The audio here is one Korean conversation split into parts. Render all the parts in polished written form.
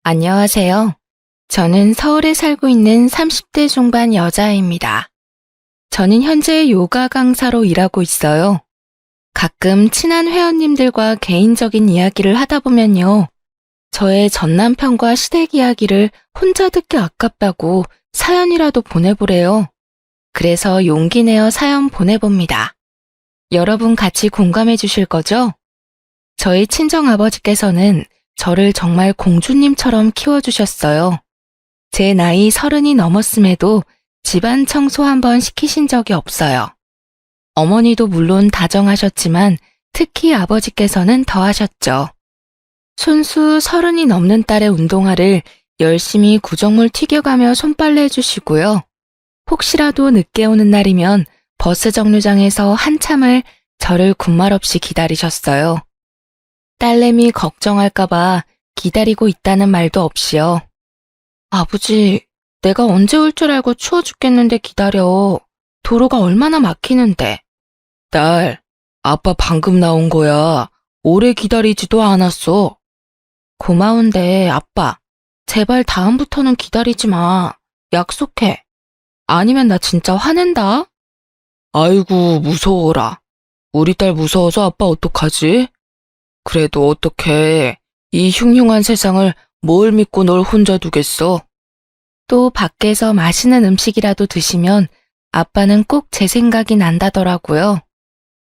안녕하세요. 저는 서울에 살고 있는 30대 중반 여자아이입니다. 저는 현재 요가 강사로 일하고 있어요. 가끔 친한 회원님들과 개인적인 이야기를 하다 보면요. 저의 전남편과 시댁 이야기를 혼자 듣기 아깝다고 사연이라도 보내보래요. 그래서 용기 내어 사연 보내봅니다. 여러분 같이 공감해 주실 거죠? 저희 친정아버지께서는 저를 정말 공주님처럼 키워주셨어요. 제 나이 30이 넘었음에도 집안 청소 한 번 시키신 적이 없어요. 어머니도 물론 다정하셨지만 특히 아버지께서는 더 하셨죠. 손수 30이 넘는 딸의 운동화를 열심히 구정물 튀겨가며 손빨래 해주시고요. 혹시라도 늦게 오는 날이면 버스 정류장에서 한참을 저를 군말 없이 기다리셨어요. 딸내미 걱정할까봐 기다리고 있다는 말도 없이요. 아버지, 내가 언제 올 줄 알고 추워 죽겠는데 기다려. 도로가 얼마나 막히는데. 딸, 아빠 방금 나온 거야. 오래 기다리지도 않았어. 고마운데, 아빠. 제발 다음부터는 기다리지 마. 약속해. 아니면 나 진짜 화낸다. 아이고, 무서워라. 우리 딸 무서워서 아빠 어떡하지? 그래도 어떡해. 이 흉흉한 세상을 뭘 믿고 널 혼자 두겠어? 또 밖에서 맛있는 음식이라도 드시면 아빠는 꼭 제 생각이 난다더라고요.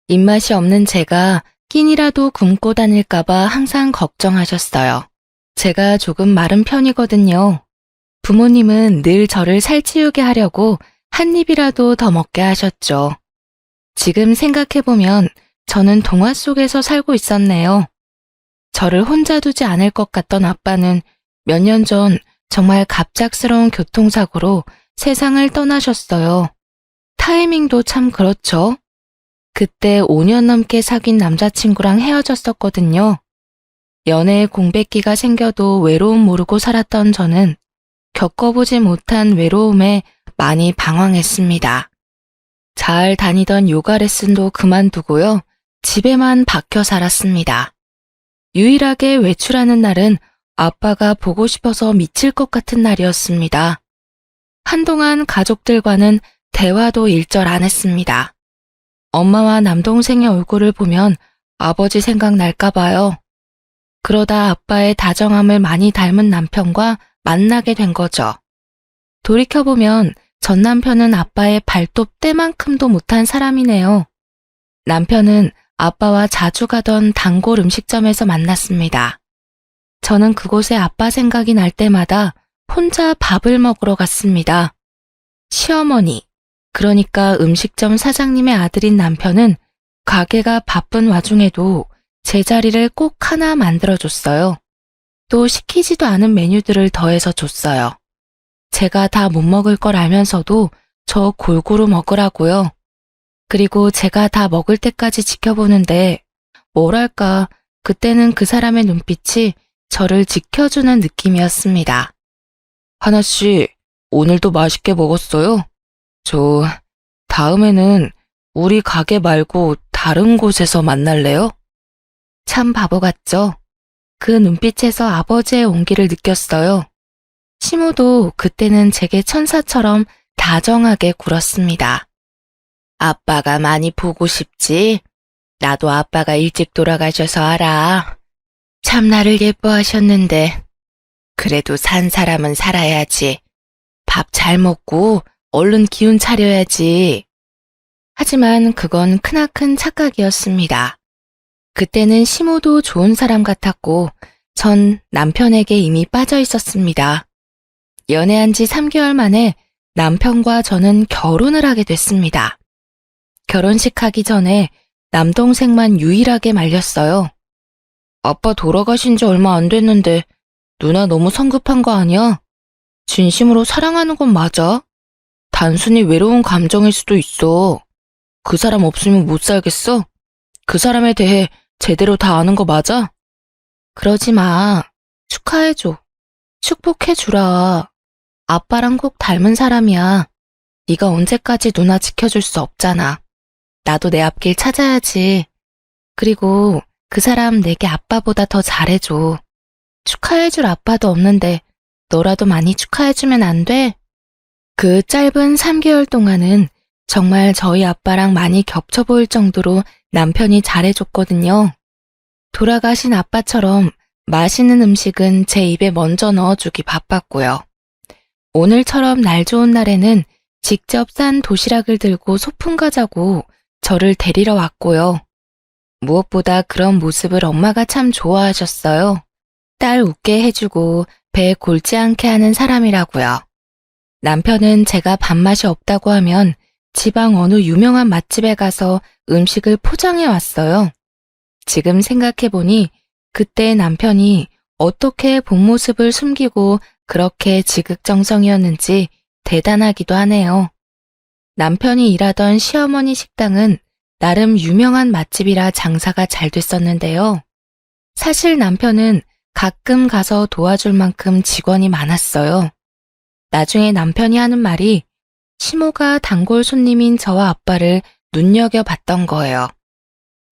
입맛이 없는 제가 끼니라도 굶고 다닐까봐 항상 걱정하셨어요. 제가 조금 마른 편이거든요. 부모님은 늘 저를 살찌우게 하려고 한 입이라도 더 먹게 하셨죠. 지금 생각해보면 저는 동화 속에서 살고 있었네요. 저를 혼자 두지 않을 것 같던 아빠는 몇 년 전 정말 갑작스러운 교통사고로 세상을 떠나셨어요. 타이밍도 참 그렇죠. 그때 5년 넘게 사귄 남자친구랑 헤어졌었거든요. 연애에 공백기가 생겨도 외로움 모르고 살았던 저는 겪어보지 못한 외로움에 많이 방황했습니다. 잘 다니던 요가 레슨도 그만두고요. 집에만 박혀 살았습니다. 유일하게 외출하는 날은 아빠가 보고 싶어서 미칠 것 같은 날이었습니다. 한동안 가족들과는 대화도 일절 안 했습니다. 엄마와 남동생의 얼굴을 보면 아버지 생각날까 봐요. 그러다 아빠의 다정함을 많이 닮은 남편과 만나게 된 거죠. 돌이켜보면 전 남편은 아빠의 발톱 때만큼도 못한 사람이네요. 남편은 아빠와 자주 가던 단골 음식점에서 만났습니다. 저는 그곳에 아빠 생각이 날 때마다 혼자 밥을 먹으러 갔습니다. 시어머니, 그러니까 음식점 사장님의 아들인 남편은 가게가 바쁜 와중에도 제 자리를 꼭 하나 만들어줬어요. 또 시키지도 않은 메뉴들을 더해서 줬어요. 제가 다 못 먹을 걸 알면서도 저 골고루 먹으라고요. 그리고 제가 다 먹을 때까지 지켜보는데 뭐랄까 그때는 그 사람의 눈빛이 저를 지켜주는 느낌이었습니다. 하나씨, 오늘도 맛있게 먹었어요? 다음에는 우리 가게 말고 다른 곳에서 만날래요? 참 바보 같죠? 그 눈빛에서 아버지의 온기를 느꼈어요. 시모도 그때는 제게 천사처럼 다정하게 굴었습니다. 아빠가 많이 보고 싶지? 나도 아빠가 일찍 돌아가셔서 알아. 참 나를 예뻐하셨는데. 그래도 산 사람은 살아야지. 밥 잘 먹고 얼른 기운 차려야지. 하지만 그건 크나큰 착각이었습니다. 그때는 시모도 좋은 사람 같았고 전 남편에게 이미 빠져 있었습니다. 연애한 지 3개월 만에 남편과 저는 결혼을 하게 됐습니다. 결혼식 하기 전에 남동생만 유일하게 말렸어요. 아빠 돌아가신 지 얼마 안 됐는데 누나 너무 성급한 거 아니야? 진심으로 사랑하는 건 맞아? 단순히 외로운 감정일 수도 있어. 그 사람 없으면 못 살겠어? 그 사람에 대해 제대로 다 아는 거 맞아? 그러지 마. 축하해줘. 축복해주라. 아빠랑 꼭 닮은 사람이야. 네가 언제까지 누나 지켜줄 수 없잖아. 나도 내 앞길 찾아야지. 그리고 그 사람 내게 아빠보다 더 잘해줘. 축하해줄 아빠도 없는데 너라도 많이 축하해주면 안 돼? 그 짧은 3개월 동안은 정말 저희 아빠랑 많이 겹쳐 보일 정도로 남편이 잘해줬거든요. 돌아가신 아빠처럼 맛있는 음식은 제 입에 먼저 넣어주기 바빴고요. 오늘처럼 날 좋은 날에는 직접 싼 도시락을 들고 소풍 가자고 저를 데리러 왔고요. 무엇보다 그런 모습을 엄마가 참 좋아하셨어요. 딸 웃게 해주고 배 골지 않게 하는 사람이라고요. 남편은 제가 밥맛이 없다고 하면 지방 어느 유명한 맛집에 가서 음식을 포장해 왔어요. 지금 생각해보니 그때 남편이 어떻게 본 모습을 숨기고 그렇게 지극정성이었는지 대단하기도 하네요. 남편이 일하던 시어머니 식당은 나름 유명한 맛집이라 장사가 잘 됐었는데요. 사실 남편은 가끔 가서 도와줄 만큼 직원이 많았어요. 나중에 남편이 하는 말이 시모가 단골 손님인 저와 아빠를 눈여겨봤던 거예요.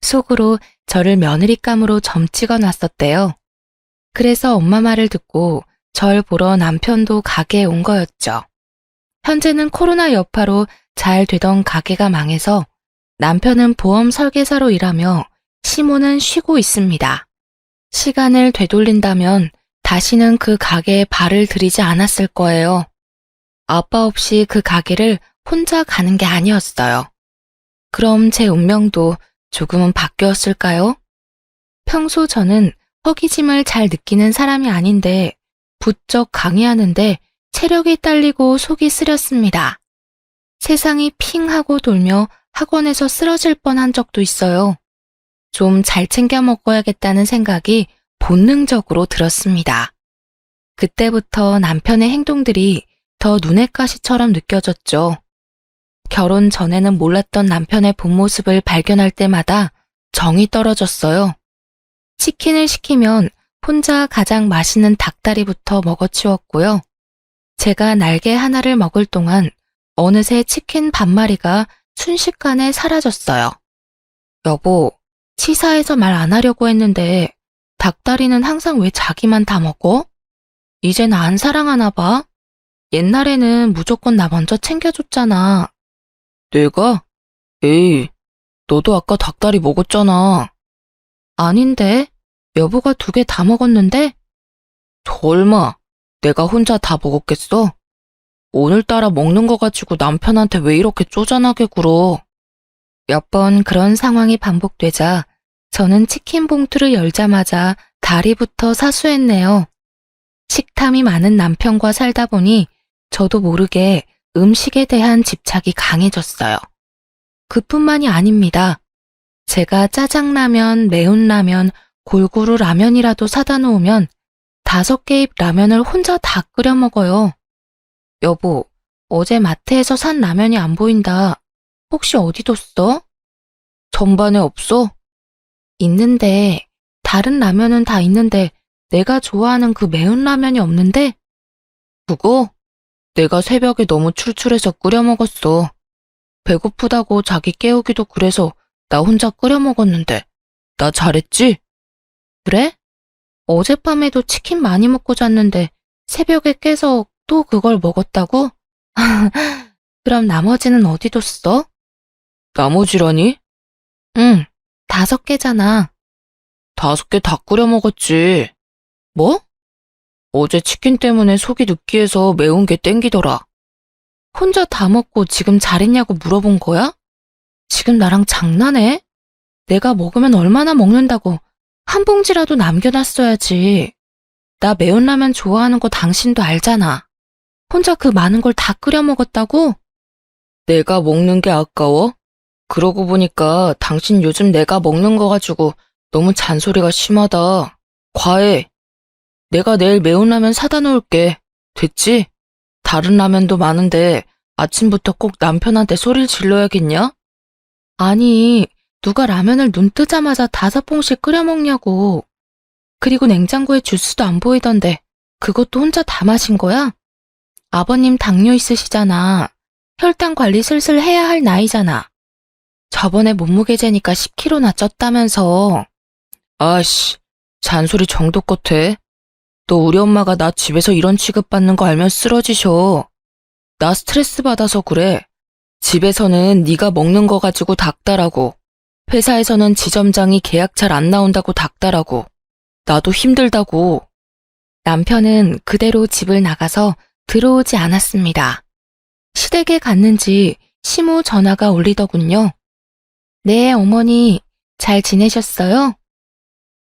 속으로 저를 며느리감으로 점 찍어놨었대요. 그래서 엄마 말을 듣고 절 보러 남편도 가게에 온 거였죠. 현재는 코로나 여파로 잘 되던 가게가 망해서 남편은 보험 설계사로 일하며 시모는 쉬고 있습니다. 시간을 되돌린다면 다시는 그 가게에 발을 들이지 않았을 거예요. 아빠 없이 그 가게를 혼자 가는 게 아니었어요. 그럼 제 운명도 조금은 바뀌었을까요? 평소 저는 허기짐을 잘 느끼는 사람이 아닌데 부쩍 강의하는데 체력이 딸리고 속이 쓰렸습니다. 세상이 핑 하고 돌며 학원에서 쓰러질 뻔한 적도 있어요. 좀 잘 챙겨 먹어야겠다는 생각이 본능적으로 들었습니다. 그때부터 남편의 행동들이 더 눈엣 가시처럼 느껴졌죠. 결혼 전에는 몰랐던 남편의 본 모습을 발견할 때마다 정이 떨어졌어요. 치킨을 시키면 혼자 가장 맛있는 닭다리부터 먹어치웠고요. 제가 날개 하나를 먹을 동안 어느새 치킨 반마리가 순식간에 사라졌어요. 여보, 치사해서 말 안 하려고 했는데 닭다리는 항상 왜 자기만 다 먹어? 이제 나 안 사랑하나 봐. 옛날에는 무조건 나 먼저 챙겨줬잖아. 내가? 에이, 너도 아까 닭다리 먹었잖아. 아닌데, 여보가 2개 다 먹었는데? 설마, 내가 혼자 다 먹었겠어? 오늘따라 먹는 거 가지고 남편한테 왜 이렇게 쪼잔하게 굴어? 몇 번 그런 상황이 반복되자 저는 치킨 봉투를 열자마자 다리부터 사수했네요. 식탐이 많은 남편과 살다 보니 저도 모르게 음식에 대한 집착이 강해졌어요. 그뿐만이 아닙니다. 제가 짜장라면, 매운라면, 골고루 라면이라도 사다 놓으면 5개입 라면을 혼자 다 끓여 먹어요. 여보, 어제 마트에서 산 라면이 안 보인다. 혹시 어디 뒀어? 전반에 없어? 있는데, 다른 라면은 다 있는데 내가 좋아하는 그 매운 라면이 없는데? 그거? 내가 새벽에 너무 출출해서 끓여 먹었어. 배고프다고 자기 깨우기도 그래서 나 혼자 끓여 먹었는데. 나 잘했지? 그래? 어젯밤에도 치킨 많이 먹고 잤는데 새벽에 깨서 또 그걸 먹었다고? 그럼 나머지는 어디 뒀어? 나머지라니? 응, 5개잖아. 5개 다 끓여 먹었지. 뭐? 어제 치킨 때문에 속이 느끼해서 매운 게 땡기더라. 혼자 다 먹고 지금 잘했냐고 물어본 거야? 지금 나랑 장난해? 내가 먹으면 얼마나 먹는다고 한 봉지라도 남겨놨어야지. 나 매운 라면 좋아하는 거 당신도 알잖아. 혼자 그 많은 걸 다 끓여 먹었다고? 내가 먹는 게 아까워? 그러고 보니까 당신 요즘 내가 먹는 거 가지고 너무 잔소리가 심하다. 과해. 내가 내일 매운 라면 사다 놓을게. 됐지? 다른 라면도 많은데 아침부터 꼭 남편한테 소리를 질러야겠냐? 아니, 누가 라면을 눈 뜨자마자 5봉씩 끓여 먹냐고. 그리고 냉장고에 주스도 안 보이던데 그것도 혼자 다 마신 거야? 아버님 당뇨 있으시잖아. 혈당 관리 슬슬 해야 할 나이잖아. 저번에 몸무게 재니까 10kg나 쪘다면서. 아씨, 잔소리 정도껏 해. 또 우리 엄마가 나 집에서 이런 취급받는 거 알면 쓰러지셔. 나 스트레스 받아서 그래. 집에서는 네가 먹는 거 가지고 닥달하고, 회사에서는 지점장이 계약 잘 안 나온다고 닥달하고, 나도 힘들다고. 남편은 그대로 집을 나가서 들어오지 않았습니다. 시댁에 갔는지 시모 전화가 울리더군요. 네, 어머니, 잘 지내셨어요?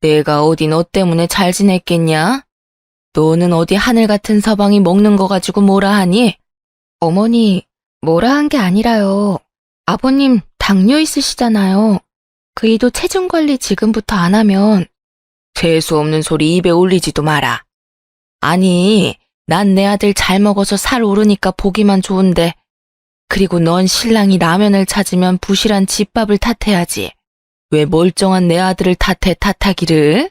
내가 어디 너 때문에 잘 지냈겠냐? 너는 어디 하늘 같은 서방이 먹는 거 가지고 뭐라 하니? 어머니, 뭐라 한 게 아니라요. 아버님 당뇨 있으시잖아요. 그이도 체중 관리 지금부터 안 하면 재수 없는 소리 입에 올리지도 마라. 아니, 난 내 아들 잘 먹어서 살 오르니까 보기만 좋은데, 그리고 넌 신랑이 라면을 찾으면 부실한 집밥을 탓해야지. 왜 멀쩡한 내 아들을 탓하기를?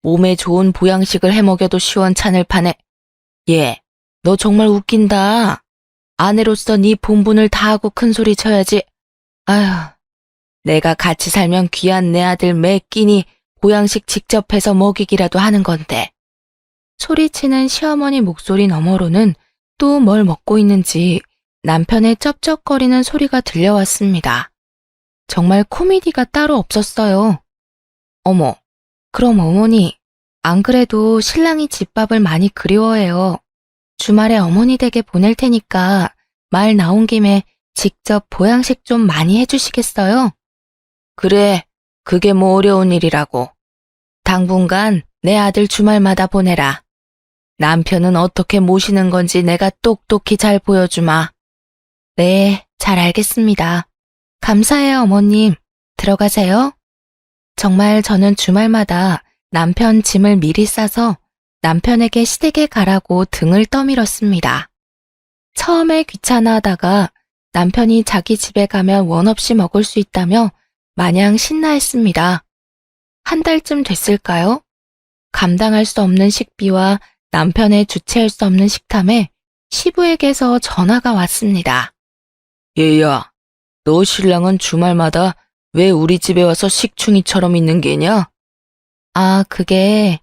몸에 좋은 보양식을 해먹여도 시원찮을 판에. 얘, 너 정말 웃긴다. 아내로서 네 본분을 다하고 큰소리 쳐야지. 아휴, 내가 같이 살면 귀한 내 아들 매 끼니 보양식 직접 해서 먹이기라도 하는 건데. 소리치는 시어머니 목소리 너머로는 또 뭘 먹고 있는지 남편의 쩝쩝거리는 소리가 들려왔습니다. 정말 코미디가 따로 없었어요. 어머, 그럼 어머니, 안 그래도 신랑이 집밥을 많이 그리워해요. 주말에 어머니 댁에 보낼 테니까 말 나온 김에 직접 보양식 좀 많이 해주시겠어요? 그래, 그게 뭐 어려운 일이라고. 당분간 내 아들 주말마다 보내라. 남편은 어떻게 모시는 건지 내가 똑똑히 잘 보여주마. 네, 잘 알겠습니다. 감사해요, 어머님. 들어가세요. 정말 저는 주말마다 남편 짐을 미리 싸서 남편에게 시댁에 가라고 등을 떠밀었습니다. 처음에 귀찮아하다가 남편이 자기 집에 가면 원 없이 먹을 수 있다며 마냥 신나했습니다. 한 달쯤 됐을까요? 감당할 수 없는 식비와 남편의 주체할 수 없는 식탐에 시부에게서 전화가 왔습니다. 얘야, 너 신랑은 주말마다 왜 우리 집에 와서 식충이처럼 있는 게냐? 아, 그게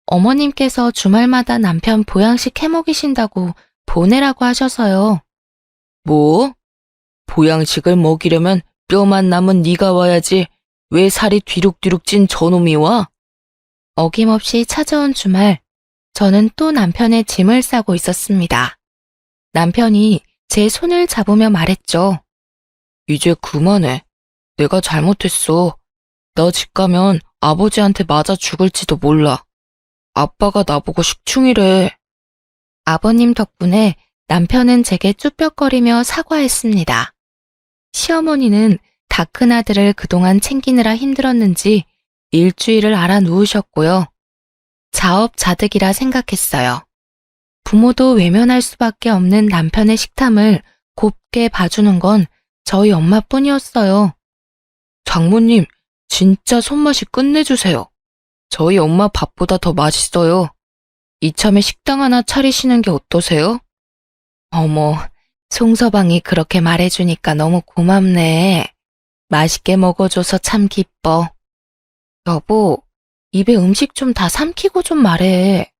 어머님께서 주말마다 남편 보양식 해먹이신다고 보내라고 하셔서요. 뭐? 보양식을 먹이려면 뼈만 남은 네가 와야지 왜 살이 뒤룩뒤룩 찐 저놈이 와? 어김없이 찾아온 주말, 저는 또 남편의 짐을 싸고 있었습니다. 남편이 제 손을 잡으며 말했죠. 이제 그만해. 내가 잘못했어. 너 집 가면 아버지한테 맞아 죽을지도 몰라. 아빠가 나보고 식충이래. 아버님 덕분에 남편은 제게 쭈뼛거리며 사과했습니다. 시어머니는 다 큰 아들을 그동안 챙기느라 힘들었는지 일주일을 알아 누우셨고요. 자업자득이라 생각했어요. 부모도 외면할 수밖에 없는 남편의 식탐을 곱게 봐주는 건 저희 엄마뿐이었어요. 장모님, 진짜 손맛이 끝내주세요. 저희 엄마 밥보다 더 맛있어요. 이참에 식당 하나 차리시는 게 어떠세요? 어머, 송서방이 그렇게 말해주니까 너무 고맙네. 맛있게 먹어줘서 참 기뻐. 여보, 입에 음식 좀 다 삼키고 좀 말해.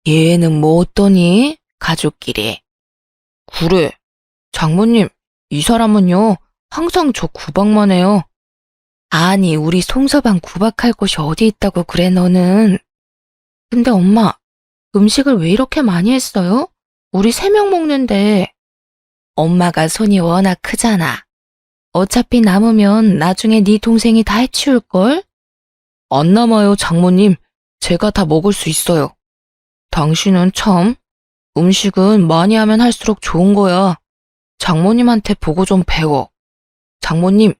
얘는 뭐 어떠니? 가족끼리. 그래. 장모님, 이 사람은요, 항상 저 구박만 해요. 아니, 우리 송서방 구박할 곳이 어디 있다고 그래, 너는. 근데 엄마, 음식을 왜 이렇게 많이 했어요? 우리 3명 먹는데. 엄마가 손이 워낙 크잖아. 어차피 남으면 나중에 네 동생이 다 해치울걸? 안 남아요, 장모님. 제가 다 먹을 수 있어요. 당신은 참, 음식은 많이 하면 할수록 좋은 거야. 장모님한테 보고 좀 배워. 장모님,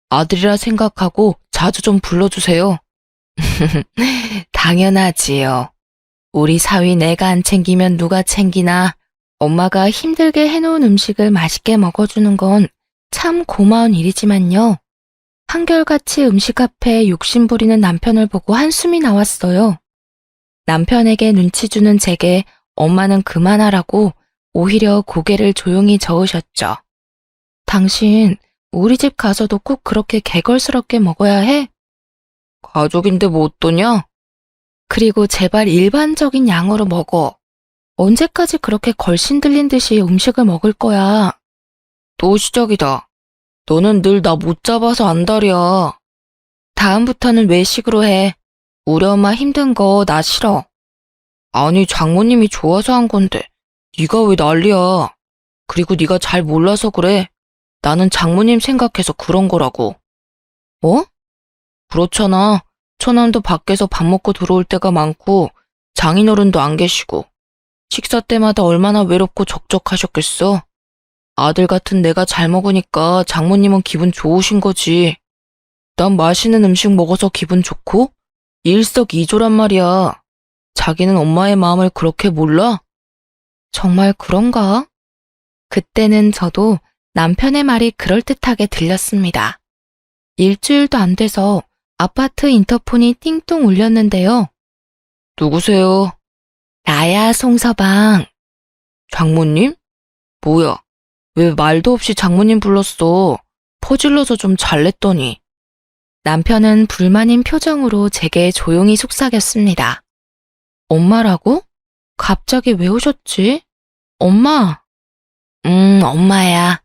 아들이라 생각하고 자주 좀 불러주세요. 당연하지요. 우리 사위 내가 안 챙기면 누가 챙기나. 엄마가 힘들게 해놓은 음식을 맛있게 먹어주는 건 참 고마운 일이지만요. 한결같이 음식 앞에 욕심부리는 남편을 보고 한숨이 나왔어요. 남편에게 눈치 주는 제게 엄마는 그만하라고 오히려 고개를 조용히 저으셨죠. 당신 우리 집 가서도 꼭 그렇게 개걸스럽게 먹어야 해? 가족인데 뭐 어떠냐? 그리고 제발 일반적인 양으로 먹어. 언제까지 그렇게 걸신 들린 듯이 음식을 먹을 거야? 또 시작이다. 너는 늘 나 못 잡아서 안달이야. 다음부터는 외식으로 해. 우리 엄마 힘든 거 나 싫어. 아니, 장모님이 좋아서 한 건데 네가 왜 난리야. 그리고 네가 잘 몰라서 그래. 나는 장모님 생각해서 그런 거라고. 뭐? 그렇잖아. 처남도 밖에서 밥 먹고 들어올 때가 많고 장인어른도 안 계시고 식사 때마다 얼마나 외롭고 적적하셨겠어. 아들 같은 내가 잘 먹으니까 장모님은 기분 좋으신 거지. 난 맛있는 음식 먹어서 기분 좋고 일석이조란 말이야. 자기는 엄마의 마음을 그렇게 몰라? 정말 그런가? 그때는 저도 남편의 말이 그럴듯하게 들렸습니다. 일주일도 안 돼서 아파트 인터폰이 띵동 울렸는데요. 누구세요? 나야, 송서방. 장모님? 뭐야? 왜 말도 없이 장모님 불렀어? 퍼질러서 좀 잘냈더니. 남편은 불만인 표정으로 제게 조용히 속삭였습니다. 엄마라고? 갑자기 왜 오셨지? 엄마. 엄마야.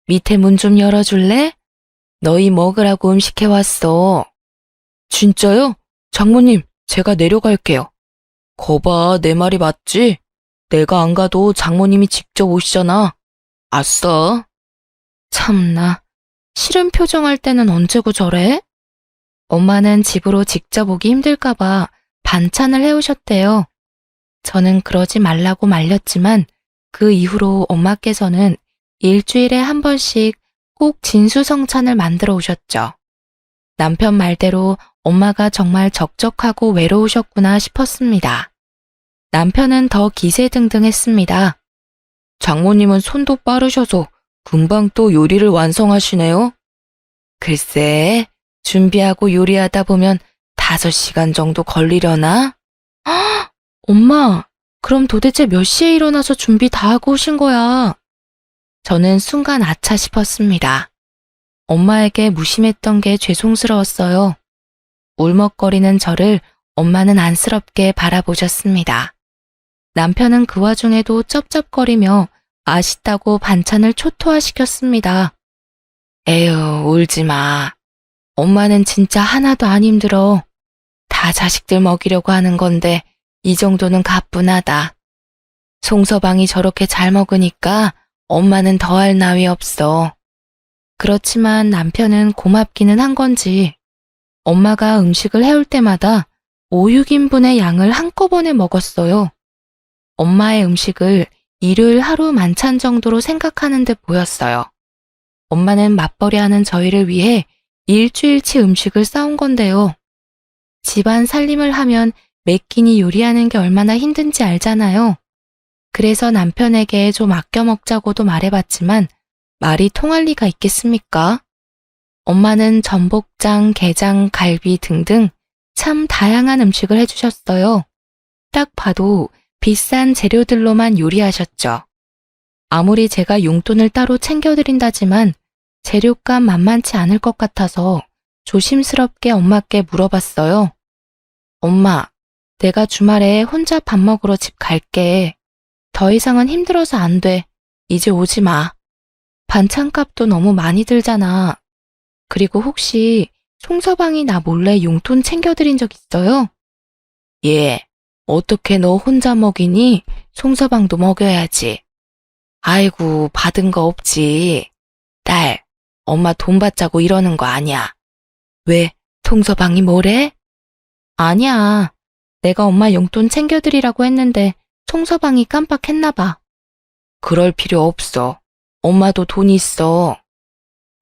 밑에 문 좀 열어줄래? 너희 먹으라고 음식 해왔어. 진짜요? 장모님, 제가 내려갈게요. 거봐, 내 말이 맞지? 내가 안 가도 장모님이 직접 오시잖아. 아싸. 참나, 싫은 표정할 때는 언제고 저래? 엄마는 집으로 직접 오기 힘들까봐 반찬을 해오셨대요. 저는 그러지 말라고 말렸지만 그 이후로 엄마께서는 일주일에 한 번씩 꼭 진수성찬을 만들어 오셨죠. 남편 말대로 엄마가 정말 적적하고 외로우셨구나 싶었습니다. 남편은 더 기세등등했습니다. 장모님은 손도 빠르셔서 금방 또 요리를 완성하시네요. 글쎄, 준비하고 요리하다 보면 5시간 정도 걸리려나? 헉! 엄마, 그럼 도대체 몇 시에 일어나서 준비 다 하고 오신 거야? 저는 순간 아차 싶었습니다. 엄마에게 무심했던 게 죄송스러웠어요. 울먹거리는 저를 엄마는 안쓰럽게 바라보셨습니다. 남편은 그 와중에도 쩝쩝거리며 맛있다고 반찬을 초토화시켰습니다. 에휴, 울지 마. 엄마는 진짜 하나도 안 힘들어. 다 자식들 먹이려고 하는 건데 이 정도는 가뿐하다. 송서방이 저렇게 잘 먹으니까 엄마는 더할 나위 없어. 그렇지만 남편은 고맙기는 한 건지 엄마가 음식을 해올 때마다 5, 6인분의 양을 한꺼번에 먹었어요. 엄마의 음식을 일요일 하루 만찬 정도로 생각하는 듯 보였어요. 엄마는 맞벌이하는 저희를 위해 일주일치 음식을 싸온 건데요. 집안 살림을 하면 매 끼니 요리하는 게 얼마나 힘든지 알잖아요. 그래서 남편에게 좀 아껴 먹자고도 말해봤지만 말이 통할 리가 있겠습니까? 엄마는 전복장, 게장, 갈비 등등 참 다양한 음식을 해주셨어요. 딱 봐도 비싼 재료들로만 요리하셨죠. 아무리 제가 용돈을 따로 챙겨드린다지만 재료값 만만치 않을 것 같아서 조심스럽게 엄마께 물어봤어요. 엄마, 내가 주말에 혼자 밥 먹으러 집 갈게. 더 이상은 힘들어서 안 돼. 이제 오지 마. 반찬값도 너무 많이 들잖아. 그리고 혹시 송서방이 나 몰래 용돈 챙겨드린 적 있어요? 예, 어떻게 너 혼자 먹이니? 송서방도 먹여야지. 아이고, 받은 거 없지. 딸, 엄마 돈 받자고 이러는 거 아니야. 왜, 송서방이 뭐래? 아니야. 내가 엄마 용돈 챙겨드리라고 했는데 송서방이 깜빡했나 봐. 그럴 필요 없어. 엄마도 돈 있어.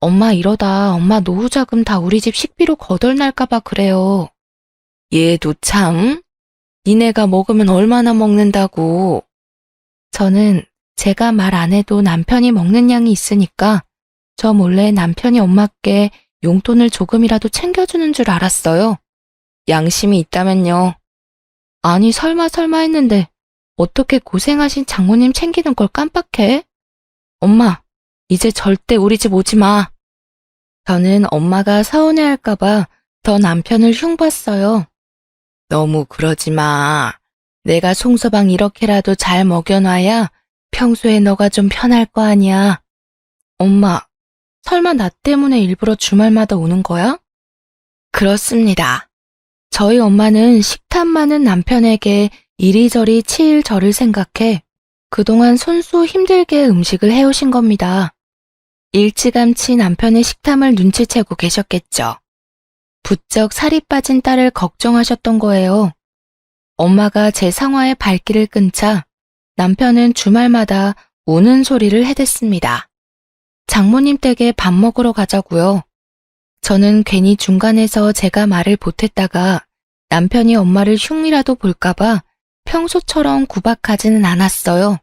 엄마 이러다 엄마 노후자금 다 우리 집 식비로 거덜날까 봐 그래요. 얘도 참. 니네가 먹으면 얼마나 먹는다고. 저는 제가 말 안 해도 남편이 먹는 양이 있으니까 저 몰래 남편이 엄마께 용돈을 조금이라도 챙겨주는 줄 알았어요. 양심이 있다면요. 아니 설마 했는데 어떻게 고생하신 장모님 챙기는 걸 깜빡해? 엄마, 이제 절대 우리 집 오지 마. 저는 엄마가 서운해할까 봐 더 남편을 흉봤어요. 너무 그러지 마. 내가 송서방 이렇게라도 잘 먹여놔야 평소에 너가 좀 편할 거 아니야. 엄마, 설마 나 때문에 일부러 주말마다 오는 거야? 그렇습니다. 저희 엄마는 식탐 많은 남편에게 이리저리 치일 저를 생각해 그동안 손수 힘들게 음식을 해오신 겁니다. 일찌감치 남편의 식탐을 눈치채고 계셨겠죠. 부쩍 살이 빠진 딸을 걱정하셨던 거예요. 엄마가 제 상화에 발길을 끈차 남편은 주말마다 우는 소리를 해댔습니다. 장모님 댁에 밥 먹으러 가자고요. 저는 괜히 중간에서 제가 말을 보탰다가 남편이 엄마를 흉이라도 볼까봐 평소처럼 구박하지는 않았어요.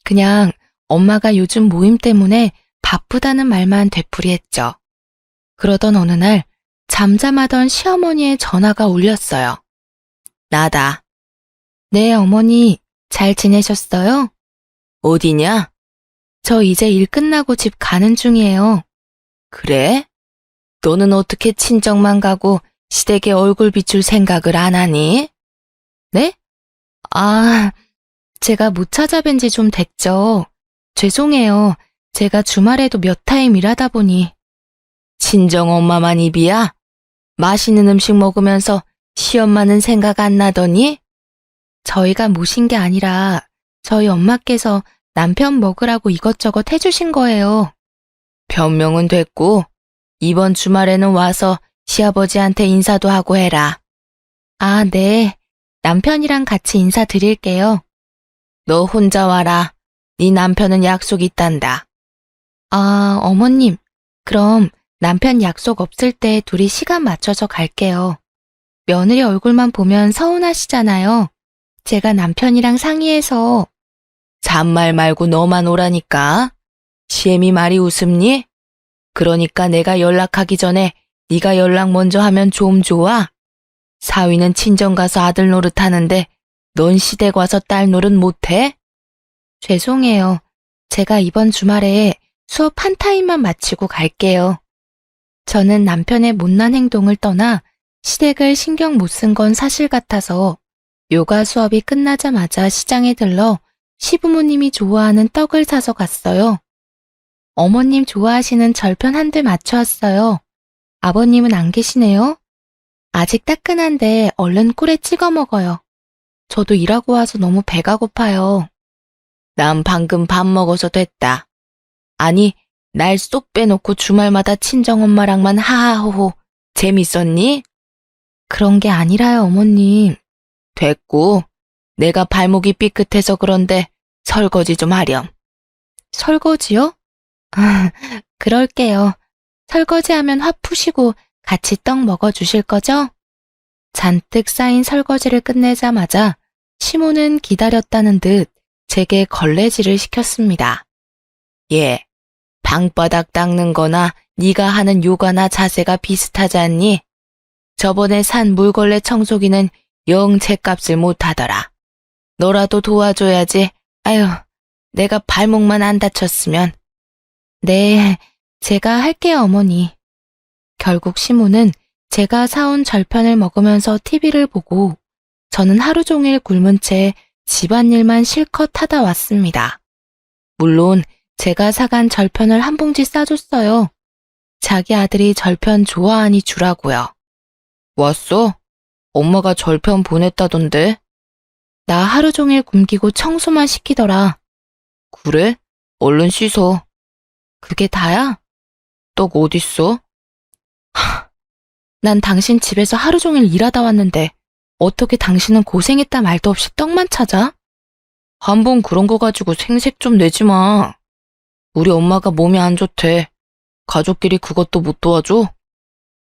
그냥 엄마가 요즘 모임 때문에 바쁘다는 말만 되풀이했죠. 그러던 어느 날 잠잠하던 시어머니의 전화가 울렸어요. 나다. 네, 어머니, 잘 지내셨어요? 어디냐? 저 이제 일 끝나고 집 가는 중이에요. 그래? 너는 어떻게 친정만 가고 시댁에 얼굴 비출 생각을 안 하니? 네? 아, 제가 못 찾아뵌 지 좀 됐죠. 죄송해요. 제가 주말에도 몇 타임 일하다 보니. 친정 엄마만 입이야? 맛있는 음식 먹으면서 시엄마는 생각 안 나더니? 저희가 모신 게 아니라 저희 엄마께서 남편 먹으라고 이것저것 해주신 거예요. 변명은 됐고 이번 주말에는 와서 시아버지한테 인사도 하고 해라. 아, 네. 남편이랑 같이 인사드릴게요. 너 혼자 와라. 네 남편은 약속 있단다. 아, 어머님. 그럼 남편 약속 없을 때 둘이 시간 맞춰서 갈게요. 며느리 얼굴만 보면 서운하시잖아요. 제가 남편이랑 상의해서. 잔말 말고 너만 오라니까. 시애미 말이 웃음니? 그러니까 내가 연락하기 전에 네가 연락 먼저 하면 좀 좋아? 사위는 친정 가서 아들 노릇하는데 넌 시댁 와서 딸 노릇 못해? 죄송해요. 제가 이번 주말에 수업 한 타임만 마치고 갈게요. 저는 남편의 못난 행동을 떠나 시댁을 신경 못 쓴 건 사실 같아서 요가 수업이 끝나자마자 시장에 들러 시부모님이 좋아하는 떡을 사서 갔어요. 어머님 좋아하시는 절편 한 대 맞춰왔어요. 아버님은 안 계시네요. 아직 따끈한데 얼른 꿀에 찍어 먹어요. 저도 일하고 와서 너무 배가 고파요. 난 방금 밥 먹어서 됐다. 아니, 날 쏙 빼놓고 주말마다 친정엄마랑만 하하호호 재밌었니? 그런 게 아니라요, 어머님. 됐고, 내가 발목이 삐끗해서 그런데 설거지 좀 하렴. 설거지요? 그럴게요. 설거지하면 화 푸시고 같이 떡 먹어주실 거죠? 잔뜩 쌓인 설거지를 끝내자마자 시모는 기다렸다는 듯 제게 걸레질을 시켰습니다. 예, 방바닥 닦는 거나 네가 하는 요가나 자세가 비슷하지 않니? 저번에 산 물걸레 청소기는 영 제값을 못하더라. 너라도 도와줘야지. 아유, 내가 발목만 안 다쳤으면. 네, 제가 할게요, 어머니. 결국 시모는 제가 사온 절편을 먹으면서 TV를 보고 저는 하루 종일 굶은 채 집안일만 실컷 하다 왔습니다. 물론 제가 사간 절편을 한 봉지 싸줬어요. 자기 아들이 절편 좋아하니 주라고요. 왔어? 엄마가 절편 보냈다던데. 나 하루 종일 굶기고 청소만 시키더라. 그래? 얼른 씻어. 그게 다야? 떡 어딨어? 난 당신 집에서 하루 종일 일하다 왔는데 어떻게 당신은 고생했다 말도 없이 떡만 찾아? 한 번 그런 거 가지고 생색 좀 내지 마. 우리 엄마가 몸이 안 좋대. 가족끼리 그것도 못 도와줘?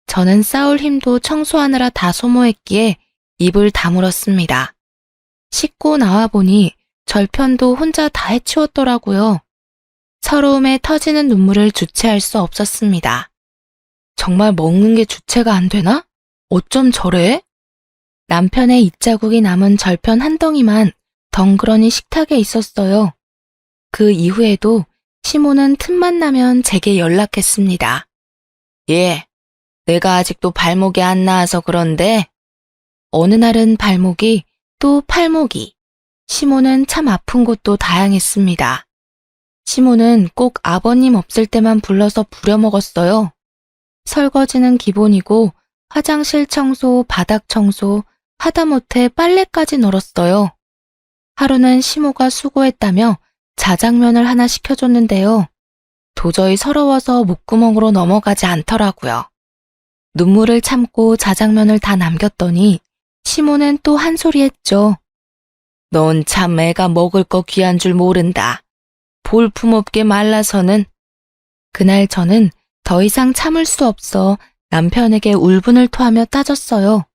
저는 싸울 힘도 청소하느라 다 소모했기에 입을 다물었습니다. 씻고 나와보니 절편도 혼자 다 해치웠더라고요. 서러움에 터지는 눈물을 주체할 수 없었습니다. 정말 먹는 게 주체가 안 되나? 어쩜 저래? 남편의 입자국이 남은 절편 한 덩이만 덩그러니 식탁에 있었어요. 그 이후에도 시모는 틈만 나면 제게 연락했습니다. 예, 내가 아직도 발목이 안 나아서 그런데 어느 날은 발목이, 또 팔목이, 시모는 참 아픈 곳도 다양했습니다. 시모는 꼭 아버님 없을 때만 불러서 부려먹었어요. 설거지는 기본이고 화장실 청소, 바닥 청소, 하다못해 빨래까지 널었어요. 하루는 시모가 수고했다며 자장면을 하나 시켜줬는데요. 도저히 서러워서 목구멍으로 넘어가지 않더라고요. 눈물을 참고 자장면을 다 남겼더니 시모는 또 한 소리 했죠. 넌 참 애가 먹을 거 귀한 줄 모른다. 볼품없게 말라서는. 그날 저는 더 이상 참을 수 없어 남편에게 울분을 토하며 따졌어요.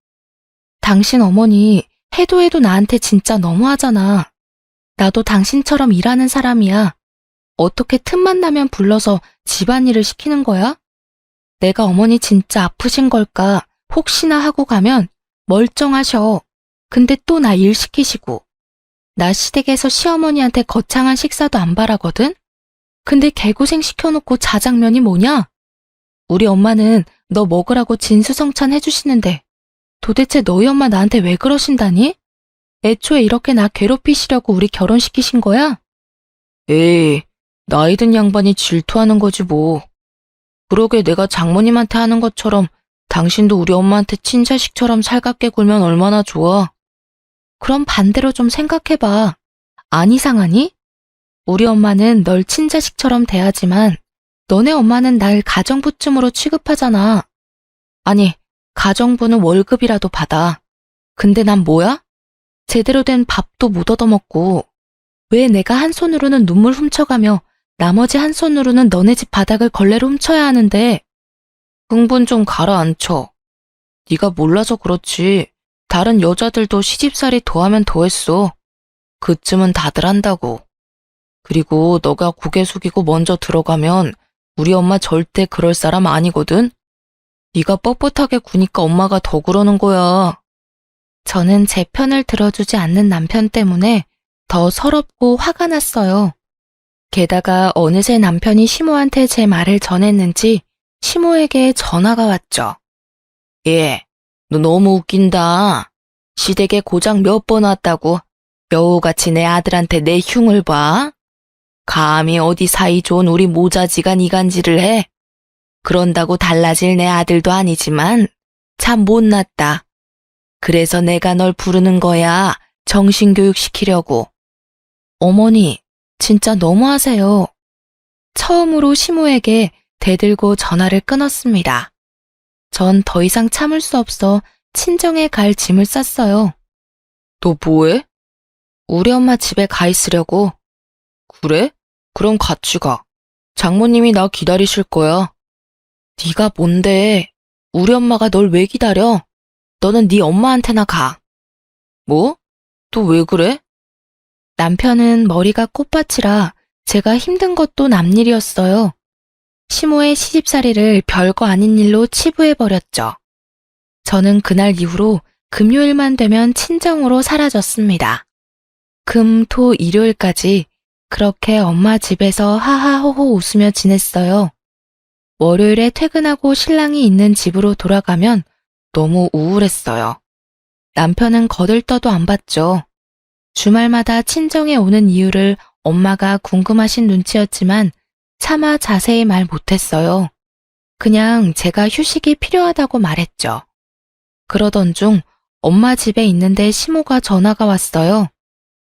당신 어머니 해도 해도 나한테 진짜 너무하잖아. 나도 당신처럼 일하는 사람이야. 어떻게 틈만 나면 불러서 집안일을 시키는 거야? 내가 어머니 진짜 아프신 걸까 혹시나 하고 가면 멀쩡하셔. 근데 또 나 일 시키시고. 나 시댁에서 시어머니한테 거창한 식사도 안 바라거든? 근데 개고생 시켜놓고 자장면이 뭐냐? 우리 엄마는 너 먹으라고 진수성찬 해주시는데 도대체 너희 엄마 나한테 왜 그러신다니? 애초에 이렇게 나 괴롭히시려고 우리 결혼시키신 거야? 에이, 나이 든 양반이 질투하는 거지 뭐. 그러게 내가 장모님한테 하는 것처럼 당신도 우리 엄마한테 친자식처럼 살갑게 굴면 얼마나 좋아. 그럼 반대로 좀 생각해봐. 안 이상하니? 우리 엄마는 널 친자식처럼 대하지만 너네 엄마는 날 가정부쯤으로 취급하잖아. 아니, 가정부는 월급이라도 받아. 근데 난 뭐야? 제대로 된 밥도 못 얻어먹고 왜 내가 한 손으로는 눈물 훔쳐가며 나머지 한 손으로는 너네 집 바닥을 걸레로 훔쳐야 하는데. 흥분 좀 가라앉혀. 네가 몰라서 그렇지. 다른 여자들도 시집살이 더하면 더했어. 그쯤은 다들 한다고. 그리고 너가 고개 숙이고 먼저 들어가면 우리 엄마 절대 그럴 사람 아니거든. 네가 뻣뻣하게 구니까 엄마가 더 그러는 거야. 저는 제 편을 들어주지 않는 남편 때문에 더 서럽고 화가 났어요. 게다가 어느새 남편이 시모한테 제 말을 전했는지 시모에게 전화가 왔죠. 예, 너 너무 웃긴다. 시댁에 고장 몇 번 왔다고 여우같이 내 아들한테 내 흉을 봐? 감히 어디 사이 좋은 우리 모자지간 이간질을 해? 그런다고 달라질 내 아들도 아니지만 참 못났다. 그래서 내가 널 부르는 거야. 정신교육 시키려고. 어머니, 진짜 너무하세요. 처음으로 시모에게 대들고 전화를 끊었습니다. 전 더 이상 참을 수 없어 친정에 갈 짐을 쌌어요. 너 뭐해? 우리 엄마 집에 가 있으려고. 그래? 그럼 같이 가. 장모님이 나 기다리실 거야. 네가 뭔데? 우리 엄마가 널 왜 기다려? 너는 네 엄마한테나 가. 뭐? 또 왜 그래? 남편은 머리가 꽃밭이라 제가 힘든 것도 남일이었어요. 시모의 시집살이를 별거 아닌 일로 치부해버렸죠. 저는 그날 이후로 금요일만 되면 친정으로 사라졌습니다. 금, 토, 일요일까지 그렇게 엄마 집에서 하하호호 웃으며 지냈어요. 월요일에 퇴근하고 신랑이 있는 집으로 돌아가면 너무 우울했어요. 남편은 거들떠도 안 봤죠. 주말마다 친정에 오는 이유를 엄마가 궁금하신 눈치였지만 차마 자세히 말 못했어요. 그냥 제가 휴식이 필요하다고 말했죠. 그러던 중 엄마 집에 있는데 시모가 전화가 왔어요.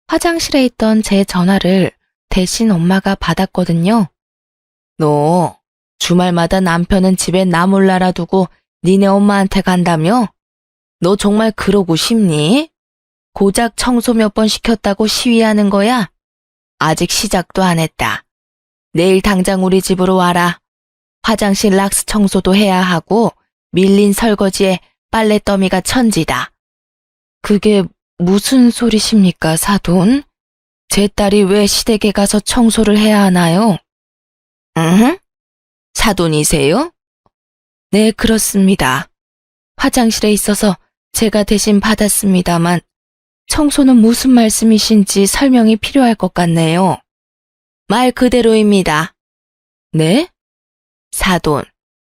화장실에 있던 제 전화를 대신 엄마가 받았거든요. 너 주말마다 남편은 집에 나 몰라라 두고 니네 엄마한테 간다며? 너 정말 그러고 싶니? 고작 청소 몇 번 시켰다고 시위하는 거야? 아직 시작도 안 했다. 내일 당장 우리 집으로 와라. 화장실 락스 청소도 해야 하고 밀린 설거지에 빨래더미가 천지다. 그게 무슨 소리십니까, 사돈? 제 딸이 왜 시댁에 가서 청소를 해야 하나요? 응? 사돈이세요? 네, 그렇습니다. 화장실에 있어서 제가 대신 받았습니다만 청소는 무슨 말씀이신지 설명이 필요할 것 같네요. 말 그대로입니다. 네? 사돈,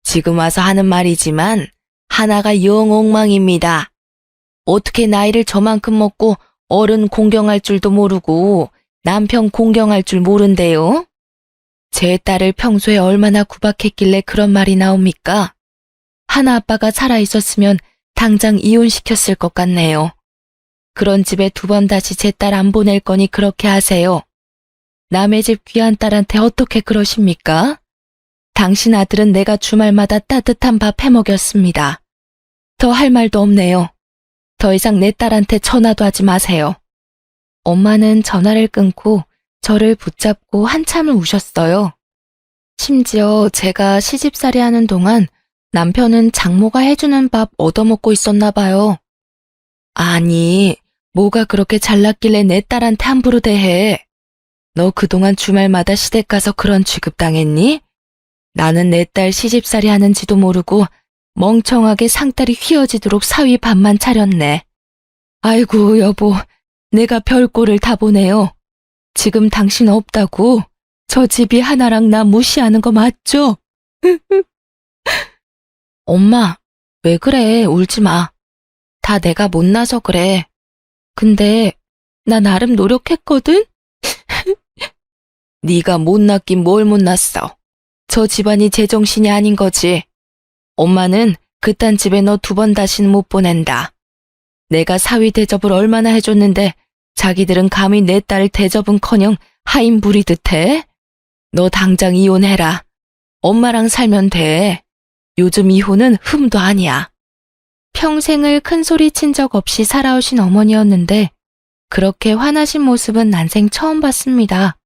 지금 와서 하는 말이지만 하나가 영 엉망입니다. 어떻게 나이를 저만큼 먹고 어른 공경할 줄도 모르고 남편 공경할 줄 모른대요? 제 딸을 평소에 얼마나 구박했길래 그런 말이 나옵니까? 하나 아빠가 살아있었으면 당장 이혼시켰을 것 같네요. 그런 집에 두 번 다시 제 딸 안 보낼 거니 그렇게 하세요. 남의 집 귀한 딸한테 어떻게 그러십니까? 당신 아들은 내가 주말마다 따뜻한 밥 해먹였습니다. 더 할 말도 없네요. 더 이상 내 딸한테 전화도 하지 마세요. 엄마는 전화를 끊고 저를 붙잡고 한참을 우셨어요. 심지어 제가 시집살이 하는 동안 남편은 장모가 해주는 밥 얻어먹고 있었나 봐요. 아니, 뭐가 그렇게 잘났길래 내 딸한테 함부로 대해? 너 그동안 주말마다 시댁 가서 그런 취급당했니? 나는 내 딸 시집살이 하는지도 모르고 멍청하게 상다리 휘어지도록 사위 밥만 차렸네. 아이고 여보, 내가 별꼴을 다 보네요. 지금 당신 없다고 저 집이 하나랑 나 무시하는 거 맞죠? 엄마, 왜 그래? 울지 마. 다 내가 못나서 그래. 근데 나 나름 노력했거든? 네가 못났긴 뭘 못났어. 저 집안이 제정신이 아닌 거지. 엄마는 그딴 집에 너 두 번 다시는 못 보낸다. 내가 사위 대접을 얼마나 해줬는데 자기들은 감히 내 딸 대접은커녕 하인 부리듯 해? 너 당장 이혼해라. 엄마랑 살면 돼. 요즘 이혼은 흠도 아니야. 평생을 큰 소리 친 적 없이 살아오신 어머니였는데 그렇게 화나신 모습은 난생 처음 봤습니다.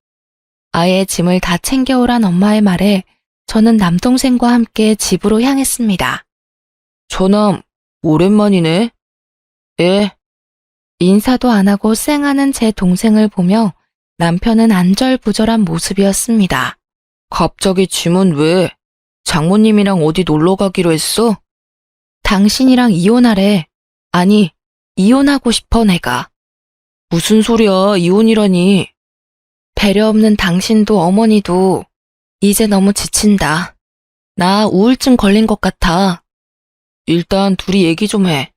아예 짐을 다 챙겨오란 엄마의 말에 저는 남동생과 함께 집으로 향했습니다. 저남, 오랜만이네. 예. 인사도 안 하고 쌩하는 제 동생을 보며 남편은 안절부절한 모습이었습니다. 갑자기 짐은 왜? 장모님이랑 어디 놀러 가기로 했어? 당신이랑 이혼하래. 아니, 이혼하고 싶어 내가. 무슨 소리야, 이혼이라니. 배려 없는 당신도 어머니도 이제 너무 지친다. 나 우울증 걸린 것 같아. 일단 둘이 얘기 좀 해.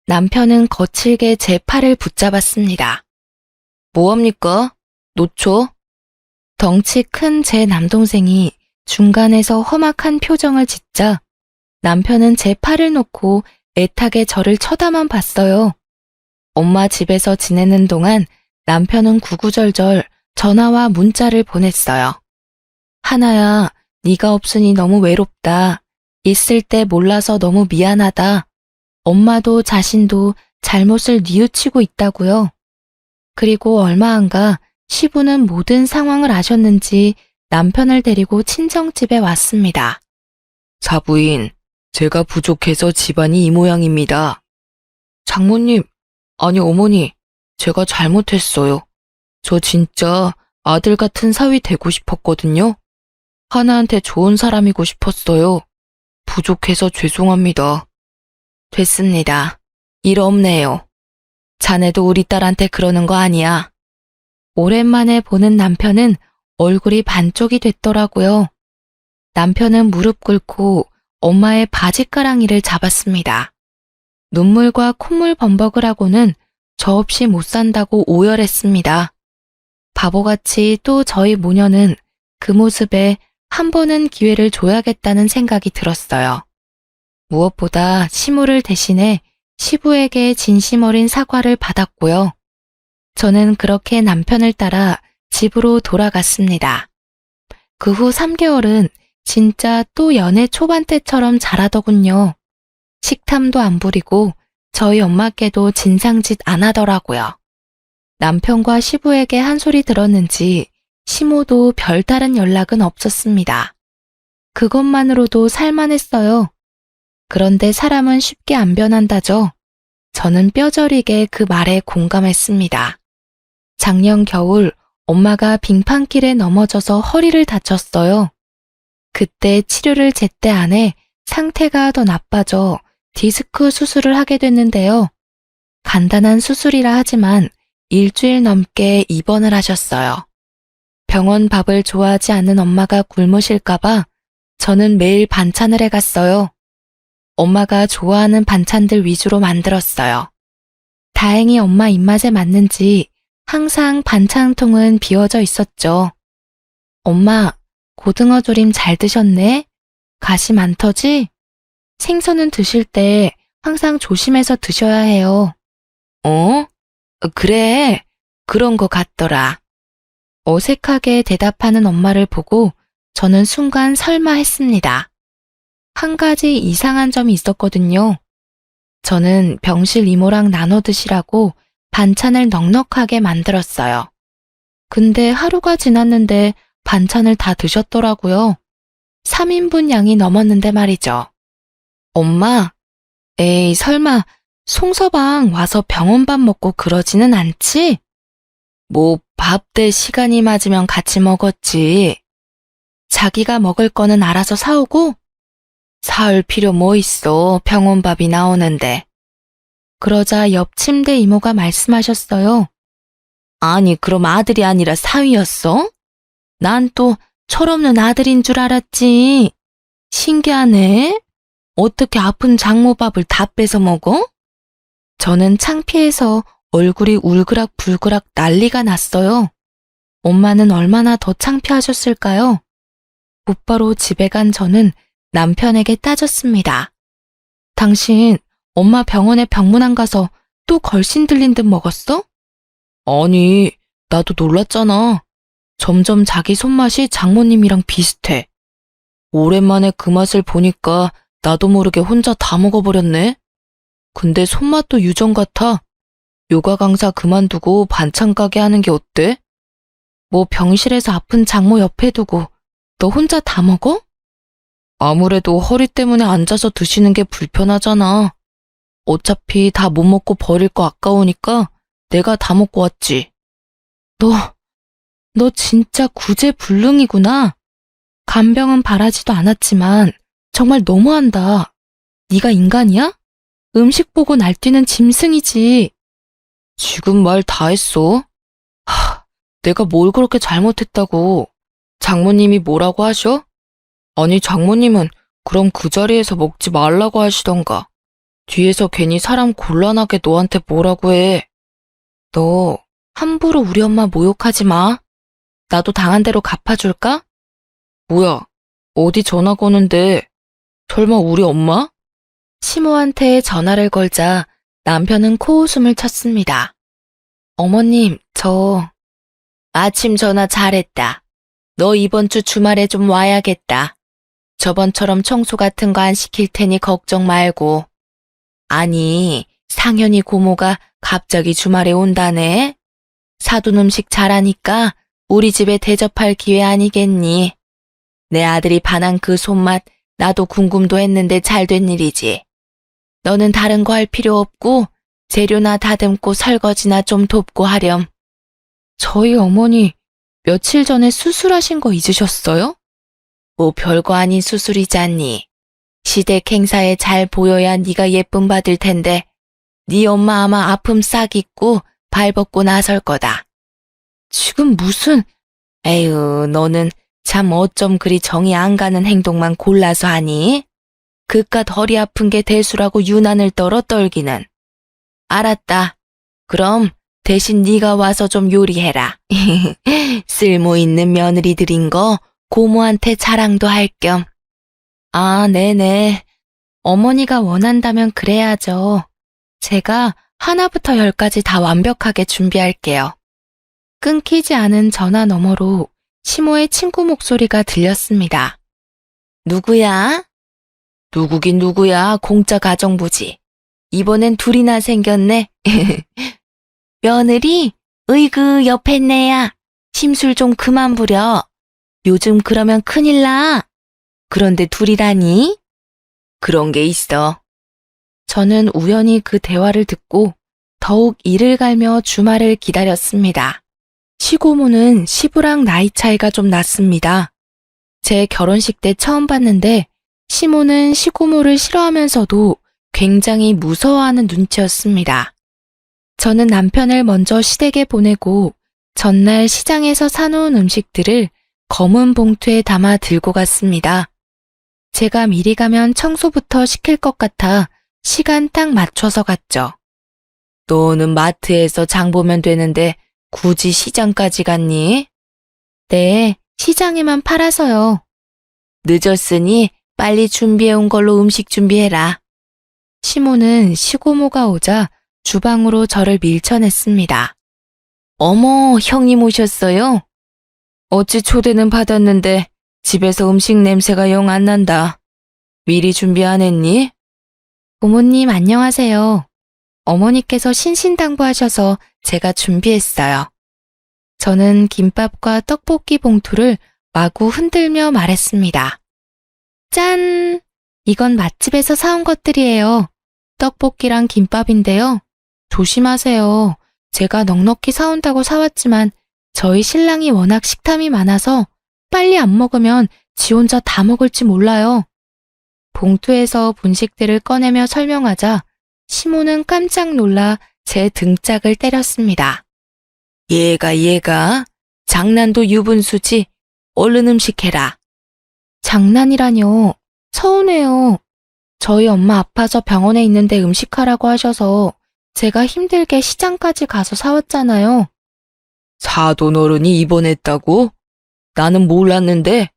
남편은 거칠게 제 팔을 붙잡았습니다. 뭐합니까? 놓쳐? 덩치 큰 제 남동생이 중간에서 험악한 표정을 짓자 남편은 제 팔을 놓고 애타게 저를 쳐다만 봤어요. 엄마 집에서 지내는 동안 남편은 구구절절 전화와 문자를 보냈어요. 하나야, 네가 없으니 너무 외롭다. 있을 때 몰라서 너무 미안하다. 엄마도 자신도 잘못을 뉘우치고 있다고요. 그리고 얼마 안 가 시부는 모든 상황을 아셨는지 남편을 데리고 친정집에 왔습니다. 사부인, 제가 부족해서 집안이 이 모양입니다. 장모님, 아니 어머니, 제가 잘못했어요. 저 진짜 아들 같은 사위 되고 싶었거든요. 하나한테 좋은 사람이고 싶었어요. 부족해서 죄송합니다. 됐습니다. 일 없네요. 자네도 우리 딸한테 그러는 거 아니야. 오랜만에 보는 남편은 얼굴이 반쪽이 됐더라고요. 남편은 무릎 꿇고 엄마의 바지가랑이를 잡았습니다. 눈물과 콧물 범벅을 하고는 저 없이 못 산다고 오열했습니다. 바보같이 또 저희 모녀는 그 모습에 한 번은 기회를 줘야겠다는 생각이 들었어요. 무엇보다 시무를 대신해 시부에게 진심 어린 사과를 받았고요. 저는 그렇게 남편을 따라 집으로 돌아갔습니다. 그 후 3개월은 진짜 또 연애 초반 때처럼 자라더군요. 식탐도 안 부리고 저희 엄마께도 진상짓 안 하더라고요. 남편과 시부에게 한 소리 들었는지 시모도 별다른 연락은 없었습니다. 그것만으로도 살만했어요. 그런데 사람은 쉽게 안 변한다죠. 저는 뼈저리게 그 말에 공감했습니다. 작년 겨울 엄마가 빙판길에 넘어져서 허리를 다쳤어요. 그때 치료를 제때 안 해 상태가 더 나빠져 디스크 수술을 하게 됐는데요. 간단한 수술이라 하지만 일주일 넘게 입원을 하셨어요. 병원 밥을 좋아하지 않는 엄마가 굶으실까봐 저는 매일 반찬을 해갔어요. 엄마가 좋아하는 반찬들 위주로 만들었어요. 다행히 엄마 입맛에 맞는지 항상 반찬통은 비워져 있었죠. 엄마, 고등어 조림 잘 드셨네? 가시 안 터지? 생선은 드실 때 항상 조심해서 드셔야 해요. 어? 그래, 그런 거 같더라. 어색하게 대답하는 엄마를 보고 저는 순간 설마 했습니다. 한 가지 이상한 점이 있었거든요. 저는 병실 이모랑 나눠 드시라고 반찬을 넉넉하게 만들었어요. 근데 하루가 지났는데 반찬을 다 드셨더라고요. 3인분 양이 넘었는데 말이죠. 엄마, 에이, 설마 송서방 와서 병원밥 먹고 그러지는 않지? 뭐 밥 대 시간이 맞으면 같이 먹었지. 자기가 먹을 거는 알아서 사오고? 사올 필요 뭐 있어, 병원밥이 나오는데. 그러자 옆 침대 이모가 말씀하셨어요. 아니, 그럼 아들이 아니라 사위였어? 난 또 철없는 아들인 줄 알았지. 신기하네. 어떻게 아픈 장모밥을 다 뺏어 먹어? 저는 창피해서 얼굴이 울그락불그락 난리가 났어요. 엄마는 얼마나 더 창피하셨을까요? 곧바로 집에 간 저는 남편에게 따졌습니다. 당신 엄마 병원에 병문안 가서 또 걸신 들린 듯 먹었어? 아니, 나도 놀랐잖아. 점점 자기 손맛이 장모님이랑 비슷해. 오랜만에 그 맛을 보니까 나도 모르게 혼자 다 먹어버렸네. 근데 손맛도 유전 같아. 요가 강사 그만두고 반찬 가게 하는 게 어때? 뭐 병실에서 아픈 장모 옆에 두고 너 혼자 다 먹어? 아무래도 허리 때문에 앉아서 드시는 게 불편하잖아. 어차피 다 못 먹고 버릴 거 아까우니까 내가 다 먹고 왔지. 너 진짜 구제불능이구나. 간병은 바라지도 않았지만 정말 너무한다. 네가 인간이야? 음식 보고 날뛰는 짐승이지. 지금 말 다 했어. 내가 뭘 그렇게 잘못했다고. 장모님이 뭐라고 하셔? 아니, 장모님은 그럼 그 자리에서 먹지 말라고 하시던가. 뒤에서 괜히 사람 곤란하게 너한테 뭐라고 해. 너 함부로 우리 엄마 모욕하지 마. 나도 당한 대로 갚아줄까? 뭐야, 어디 전화 거는데. 설마 우리 엄마? 시모한테 전화를 걸자 남편은 코웃음을 쳤습니다. 어머님, 저 아침 전화 잘했다. 너 이번 주 주말에 좀 와야겠다. 저번처럼 청소 같은 거 안 시킬 테니 걱정 말고. 아니, 상현이 고모가 갑자기 주말에 온다네. 사돈 음식 잘하니까 우리 집에 대접할 기회 아니겠니? 내 아들이 반한 그 손맛 나도 궁금도 했는데 잘 된 일이지. 너는 다른 거 할 필요 없고 재료나 다듬고 설거지나 좀 돕고 하렴. 저희 어머니 며칠 전에 수술하신 거 잊으셨어요? 뭐 별거 아닌 수술이잖니. 시댁 행사에 잘 보여야 네가 예쁨 받을 텐데 네 엄마 아마 아픔 싹 잊고 발 벗고 나설 거다. 지금 무슨... 에휴, 너는 참 어쩜 그리 정이 안 가는 행동만 골라서 하니? 그깟 허리 아픈 게 대수라고 유난을 떨어 떨기는. 알았다. 그럼 대신 네가 와서 좀 요리해라. 쓸모 있는 며느리들인 거 고모한테 자랑도 할 겸. 아, 네네. 어머니가 원한다면 그래야죠. 제가 하나부터 열까지 다 완벽하게 준비할게요. 끊기지 않은 전화 너머로 시모의 친구 목소리가 들렸습니다. 누구야? 누구긴 누구야, 공짜 가정부지. 이번엔 둘이나 생겼네. 며느리? 으이그, 옆에 내야. 심술 좀 그만 부려. 요즘 그러면 큰일 나. 그런데 둘이라니? 그런 게 있어. 저는 우연히 그 대화를 듣고 더욱 이를 갈며 주말을 기다렸습니다. 시고모는 시부랑 나이 차이가 좀 났습니다. 제 결혼식 때 처음 봤는데 시모는 시고모를 싫어하면서도 굉장히 무서워하는 눈치였습니다. 저는 남편을 먼저 시댁에 보내고 전날 시장에서 사놓은 음식들을 검은 봉투에 담아 들고 갔습니다. 제가 미리 가면 청소부터 시킬 것 같아 시간 딱 맞춰서 갔죠. 너는 마트에서 장 보면 되는데 굳이 시장까지 갔니? 네, 시장에만 팔아서요. 늦었으니 빨리 준비해온 걸로 음식 준비해라. 시모는 시고모가 오자 주방으로 저를 밀쳐냈습니다. 어머, 형님 오셨어요? 어찌 초대는 받았는데 집에서 음식 냄새가 영 안 난다. 미리 준비 안 했니? 부모님 안녕하세요. 어머니께서 신신당부하셔서 제가 준비했어요. 저는 김밥과 떡볶이 봉투를 마구 흔들며 말했습니다. 짠! 이건 맛집에서 사온 것들이에요. 떡볶이랑 김밥인데요. 조심하세요. 제가 넉넉히 사온다고 사왔지만 저희 신랑이 워낙 식탐이 많아서 빨리 안 먹으면 지 혼자 다 먹을지 몰라요. 봉투에서 분식들을 꺼내며 설명하자 시모는 깜짝 놀라 제 등짝을 때렸습니다. 얘가 장난도 유분수지. 얼른 음식해라. 장난이라뇨. 서운해요. 저희 엄마 아파서 병원에 있는데 음식하라고 하셔서 제가 힘들게 시장까지 가서 사왔잖아요. 사돈 어른이 입원했다고? 나는 몰랐는데.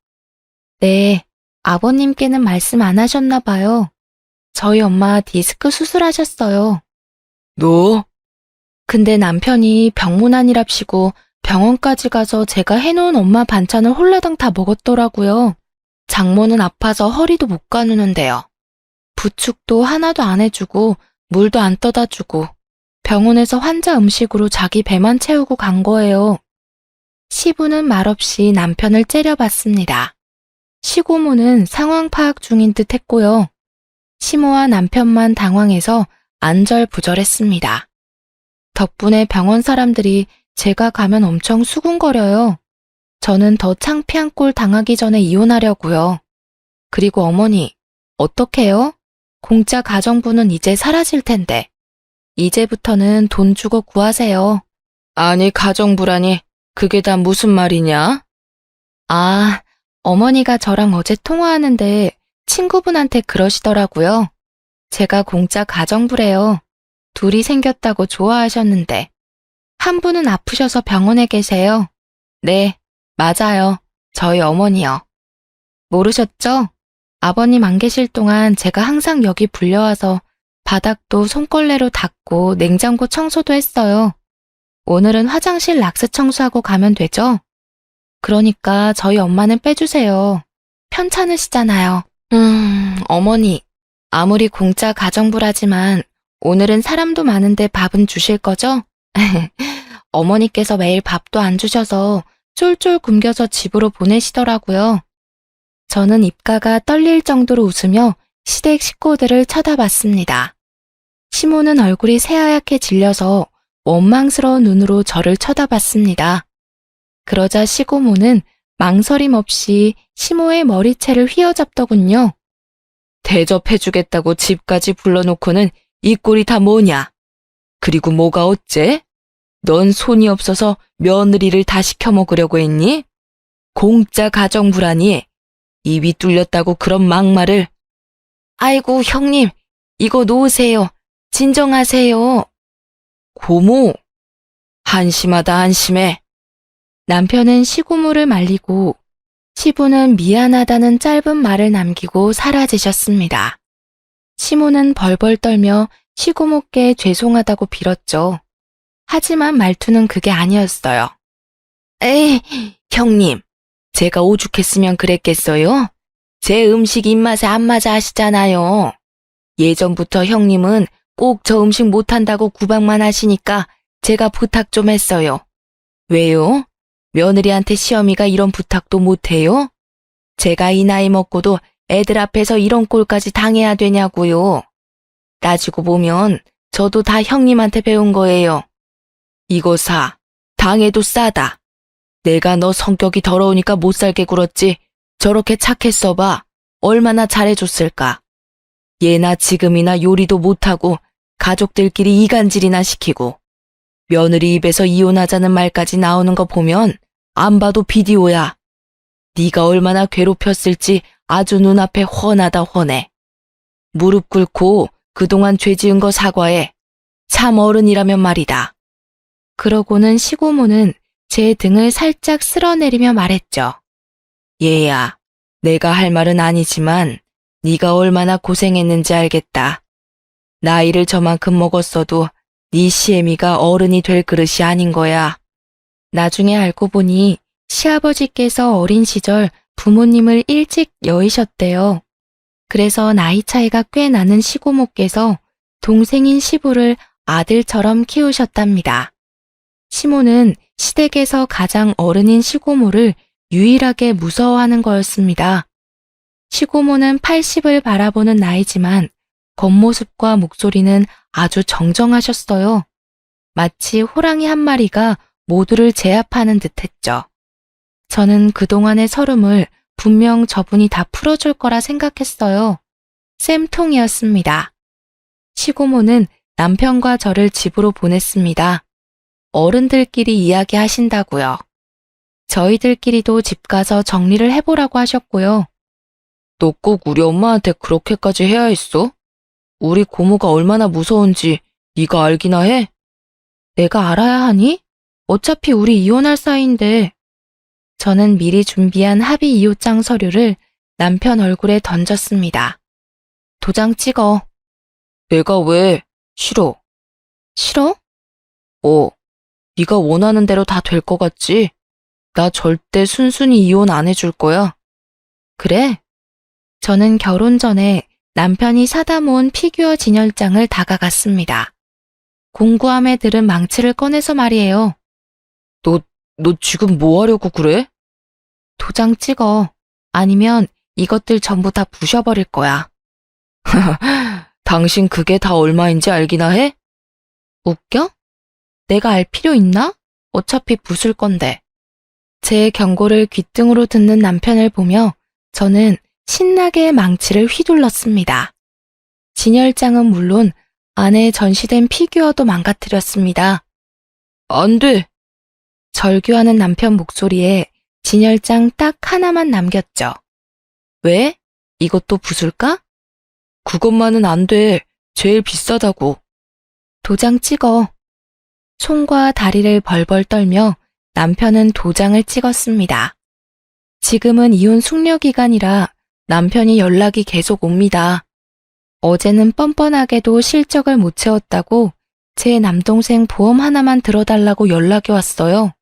네, 아버님께는 말씀 안 하셨나 봐요. 저희 엄마 디스크 수술하셨어요. 너? 근데 남편이 병문안이랍시고 병원까지 가서 제가 해놓은 엄마 반찬을 홀라당 다 먹었더라고요. 장모는 아파서 허리도 못 가누는데요. 부축도 하나도 안 해주고 물도 안 떠다 주고 병원에서 환자 음식으로 자기 배만 채우고 간 거예요. 시부는 말없이 남편을 째려봤습니다. 시고모는 상황 파악 중인 듯 했고요. 시모와 남편만 당황해서 안절부절했습니다. 덕분에 병원 사람들이 제가 가면 엄청 수군거려요. 저는 더 창피한 꼴 당하기 전에 이혼하려고요. 그리고 어머니, 어떡해요? 공짜 가정부는 이제 사라질 텐데. 이제부터는 돈 주고 구하세요. 아니, 가정부라니, 그게 다 무슨 말이냐? 아, 어머니가 저랑 어제 통화하는데 친구분한테 그러시더라고요. 제가 공짜 가정부래요. 둘이 생겼다고 좋아하셨는데. 한 분은 아프셔서 병원에 계세요. 네, 맞아요. 저희 어머니요. 모르셨죠? 아버님 안 계실 동안 제가 항상 여기 불려와서 바닥도 손걸레로 닦고 냉장고 청소도 했어요. 오늘은 화장실 락스 청소하고 가면 되죠? 그러니까 저희 엄마는 빼주세요. 편찮으시잖아요. 어머니, 아무리 공짜 가정부라지만 오늘은 사람도 많은데 밥은 주실 거죠? 어머니께서 매일 밥도 안 주셔서 쫄쫄 굶겨서 집으로 보내시더라고요. 저는 입가가 떨릴 정도로 웃으며 시댁 식구들을 쳐다봤습니다. 시모는 얼굴이 새하얗게 질려서 원망스러운 눈으로 저를 쳐다봤습니다. 그러자 시고모는 망설임 없이 시모의 머리채를 휘어잡더군요. 대접해주겠다고 집까지 불러놓고는 이 꼴이 다 뭐냐? 그리고 뭐가 어째? 넌 손이 없어서 며느리를 다 시켜 먹으려고 했니? 공짜 가정부라니. 입이 뚫렸다고 그런 막말을. 아이고 형님, 이거 놓으세요. 진정하세요. 고모, 한심하다 한심해. 남편은 시고모를 말리고 시부는 미안하다는 짧은 말을 남기고 사라지셨습니다. 시모는 벌벌 떨며 시고모께 죄송하다고 빌었죠. 하지만 말투는 그게 아니었어요. 에이, 형님, 제가 오죽했으면 그랬겠어요? 제 음식 입맛에 안 맞아 하시잖아요. 예전부터 형님은 꼭 저 음식 못한다고 구박만 하시니까 제가 부탁 좀 했어요. 왜요? 며느리한테 시어미가 이런 부탁도 못해요? 제가 이 나이 먹고도 애들 앞에서 이런 꼴까지 당해야 되냐고요. 따지고 보면 저도 다 형님한테 배운 거예요. 이거 사. 당해도 싸다. 내가 너 성격이 더러우니까 못 살게 굴었지. 저렇게 착했어봐. 얼마나 잘해줬을까. 얘나 지금이나 요리도 못하고 가족들끼리 이간질이나 시키고 며느리 입에서 이혼하자는 말까지 나오는 거 보면 안 봐도 비디오야. 네가 얼마나 괴롭혔을지 아주 눈앞에 훤하다 훤해. 무릎 꿇고 그동안 죄 지은 거 사과해. 참 어른이라면 말이다. 그러고는 시고모는 제 등을 살짝 쓸어내리며 말했죠. 얘야, 내가 할 말은 아니지만 네가 얼마나 고생했는지 알겠다. 나이를 저만큼 먹었어도 네 시애미가 어른이 될 그릇이 아닌 거야. 나중에 알고 보니 시아버지께서 어린 시절 부모님을 일찍 여의셨대요. 그래서 나이 차이가 꽤 나는 시고모께서 동생인 시부를 아들처럼 키우셨답니다. 시모는 시댁에서 가장 어른인 시고모를 유일하게 무서워하는 거였습니다. 시고모는 80을 바라보는 나이지만 겉모습과 목소리는 아주 정정하셨어요. 마치 호랑이 한 마리가 모두를 제압하는 듯했죠. 저는 그동안의 서름을 분명 저분이 다 풀어줄 거라 생각했어요. 쌤통이었습니다. 시고모는 남편과 저를 집으로 보냈습니다. 어른들끼리 이야기하신다고요. 저희들끼리도 집 가서 정리를 해보라고 하셨고요. 너 꼭 우리 엄마한테 그렇게까지 해야 했어? 우리 고모가 얼마나 무서운지 네가 알기나 해? 내가 알아야 하니? 어차피 우리 이혼할 사이인데. 저는 미리 준비한 합의 이웃장 서류를 남편 얼굴에 던졌습니다. 도장 찍어. 내가 왜? 싫어. 싫어? 네가 원하는 대로 다 될 것 같지? 나 절대 순순히 이혼 안 해줄 거야. 그래? 저는 결혼 전에 남편이 사다 모은 피규어 진열장을 다가갔습니다. 공구함에 들은 망치를 꺼내서 말이에요. 너 지금 뭐 하려고 그래? 도장 찍어. 아니면 이것들 전부 다 부셔버릴 거야. 당신 그게 다 얼마인지 알기나 해? 웃겨? 내가 알 필요 있나? 어차피 부술 건데. 제 경고를 귓등으로 듣는 남편을 보며 저는 신나게 망치를 휘둘렀습니다. 진열장은 물론 안에 전시된 피규어도 망가뜨렸습니다. 안 돼. 절규하는 남편 목소리에 진열장 딱 하나만 남겼죠. 왜? 이것도 부술까? 그것만은 안 돼. 제일 비싸다고. 도장 찍어. 손과 다리를 벌벌 떨며 남편은 도장을 찍었습니다. 지금은 이혼 숙려 기간이라 남편이 연락이 계속 옵니다. 어제는 뻔뻔하게도 실적을 못 채웠다고 제 남동생 보험 하나만 들어달라고 연락이 왔어요.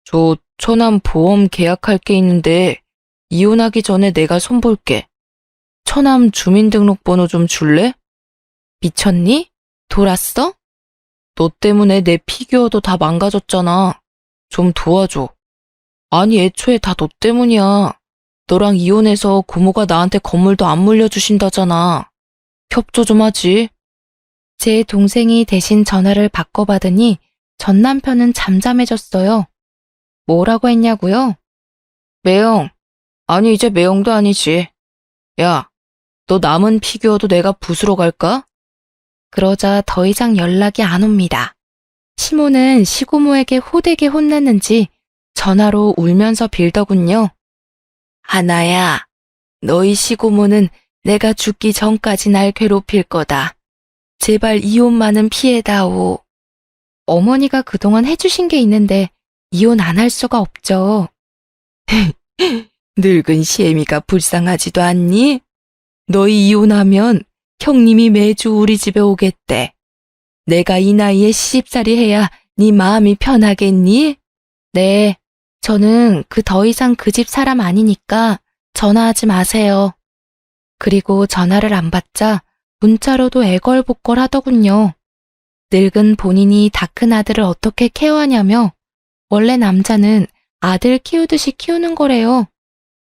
저 처남 보험 계약할 게 있는데 이혼하기 전에 내가 손볼게. 처남 주민등록번호 좀 줄래? 미쳤니? 돌았어? 너 때문에 내 피규어도 다 망가졌잖아. 좀 도와줘. 아니 애초에 다 너 때문이야. 너랑 이혼해서 고모가 나한테 건물도 안 물려주신다잖아. 협조 좀 하지. 제 동생이 대신 전화를 바꿔받으니 전 남편은 잠잠해졌어요. 뭐라고 했냐고요? 매영. 아니 이제 매영도 아니지. 야, 너 남은 피규어도 내가 부수러 갈까? 그러자 더 이상 연락이 안 옵니다. 시모는 시고모에게 호되게 혼났는지 전화로 울면서 빌더군요. 하나야, 너희 시고모는 내가 죽기 전까지 날 괴롭힐 거다. 제발 이혼만은 피해다오. 어머니가 그동안 해주신 게 있는데 이혼 안 할 수가 없죠. 늙은 시애미가 불쌍하지도 않니? 너희 이혼하면 형님이 매주 우리 집에 오겠대. 내가 이 나이에 시집살이 해야 네 마음이 편하겠니? 네, 저는 더 이상 그 집 사람 아니니까 전화하지 마세요. 그리고 전화를 안 받자 문자로도 애걸복걸 하더군요. 늙은 본인이 다 큰 아들을 어떻게 케어하냐며 원래 남자는 아들 키우듯이 키우는 거래요.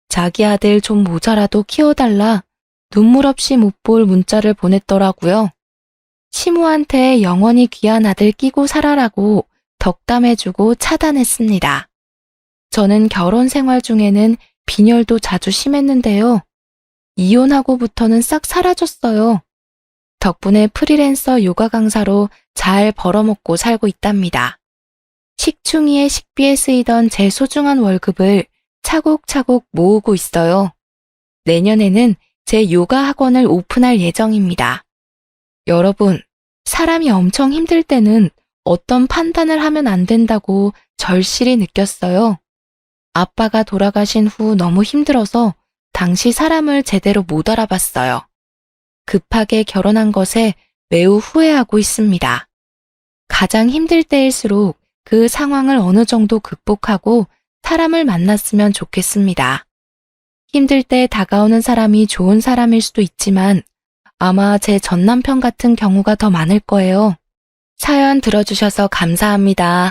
자기 아들 좀 모자라도 키워달라 눈물 없이 못 볼 문자를 보냈더라고요. 시모한테 영원히 귀한 아들 끼고 살아라고 덕담해주고 차단했습니다. 저는 결혼 생활 중에는 빈혈도 자주 심했는데요. 이혼하고부터는 싹 사라졌어요. 덕분에 프리랜서 요가 강사로 잘 벌어먹고 살고 있답니다. 식충이의 식비에 쓰이던 제 소중한 월급을 차곡차곡 모으고 있어요. 내년에는 제 요가 학원을 오픈할 예정입니다. 여러분, 사람이 엄청 힘들 때는 어떤 판단을 하면 안 된다고 절실히 느꼈어요. 아빠가 돌아가신 후 너무 힘들어서 당시 사람을 제대로 못 알아봤어요. 급하게 결혼한 것에 매우 후회하고 있습니다. 가장 힘들 때일수록 그 상황을 어느 정도 극복하고 사람을 만났으면 좋겠습니다. 힘들 때 다가오는 사람이 좋은 사람일 수도 있지만 아마 제 전남편 같은 경우가 더 많을 거예요. 사연 들어주셔서 감사합니다.